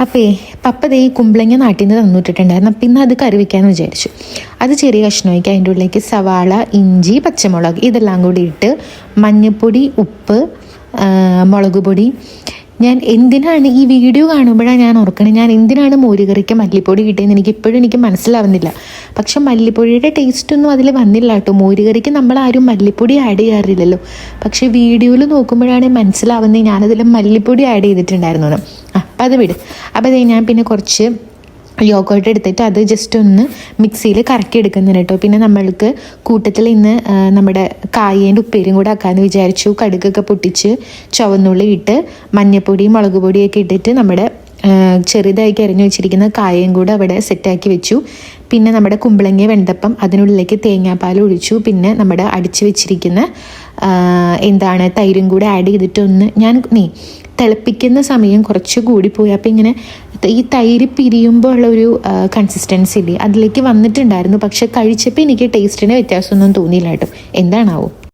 അപ്പോൾ പപ്പ ദേ ഈ കുമ്പളങ്ങ നാട്ടിൽ നിന്ന് തന്നിട്ടുണ്ടായിരുന്നു. പിന്നെ അത് കറി വയ്ക്കാമെന്ന് വിചാരിച്ചു. അത് ചെറിയ കഷ്ണമാക്കി അതിൻ്റെ ഉള്ളിലേക്ക് സവാള, ഇഞ്ചി, പച്ചമുളക് ഇതെല്ലാം കൂടി ഇട്ട് മഞ്ഞൾപ്പൊടി, ഉപ്പ്, മുളക് പൊടി. ഞാൻ എന്തിനാണ് ഈ വീഡിയോ കാണുമ്പോഴാണ് ഞാൻ ഓർക്കണത്, ഞാൻ എന്തിനാണ് മോരുകറിക്ക് മല്ലിപ്പൊടി കിട്ടിയെന്ന് എനിക്ക് മനസ്സിലാവുന്നില്ല. പക്ഷെ മല്ലിപ്പൊടിയുടെ ടേസ്റ്റൊന്നും അതിൽ വന്നില്ല കേട്ടോ. മോരുകറിക്ക് നമ്മളാരും മല്ലിപ്പൊടി ആഡ് ചെയ്യാറില്ലല്ലോ. പക്ഷെ വീഡിയോയിൽ നോക്കുമ്പോഴാണ് മനസ്സിലാവുന്നത് ഞാനതിൽ മല്ലിപ്പൊടി ആഡ് ചെയ്തിട്ടുണ്ടായിരുന്നു. അപ്പം അത് വിട്. അപ്പോൾ ഞാൻ പിന്നെ കുറച്ച് യോഗോട്ട് എടുത്തിട്ട് അത് ജസ്റ്റ് ഒന്ന് മിക്സിയിൽ കറക്കി എടുക്കുന്നുണ്ട് കേട്ടോ. പിന്നെ നമ്മൾക്ക് കൂട്ടത്തിൽ ഇന്ന് നമ്മുടെ കായേൻ്റെ ഉപ്പേരും കൂടെ ആക്കാമെന്ന് വിചാരിച്ചു. കടുകൊക്കെ പൊട്ടിച്ച് ചുവന്നുള്ളി ഇട്ട് മഞ്ഞൾപ്പൊടിയും മുളക് പൊടിയൊക്കെ ഇട്ടിട്ട് നമ്മുടെ ചെറുതായി അരിഞ്ഞു വെച്ചിരിക്കുന്ന കായയും കൂടെ അവിടെ സെറ്റാക്കി വെച്ചു. പിന്നെ നമ്മുടെ കുമ്പളങ്ങ വെണ്ടപ്പം അതിനുള്ളിലേക്ക് തേങ്ങാപ്പാൽ ഒഴിച്ചു. പിന്നെ നമ്മുടെ അടിച്ചു വെച്ചിരിക്കുന്ന തൈരും കൂടെ ആഡ് ചെയ്തിട്ടൊന്ന് തിളപ്പിക്കുന്ന സമയം കുറച്ച് കൂടിപ്പോയി. അപ്പോൾ ഇങ്ങനെ ഈ തൈര് പിരിയുമ്പോൾ ഉള്ളൊരു കൺസിസ്റ്റൻസി ഇല്ലേ അതിലേക്ക് വന്നിട്ടുണ്ടായിരുന്നു. പക്ഷെ കഴിച്ചപ്പോൾ എനിക്ക് ടേസ്റ്റിന് വ്യത്യാസമൊന്നും തോന്നിയില്ല കേട്ടോ. എന്താണാവോ.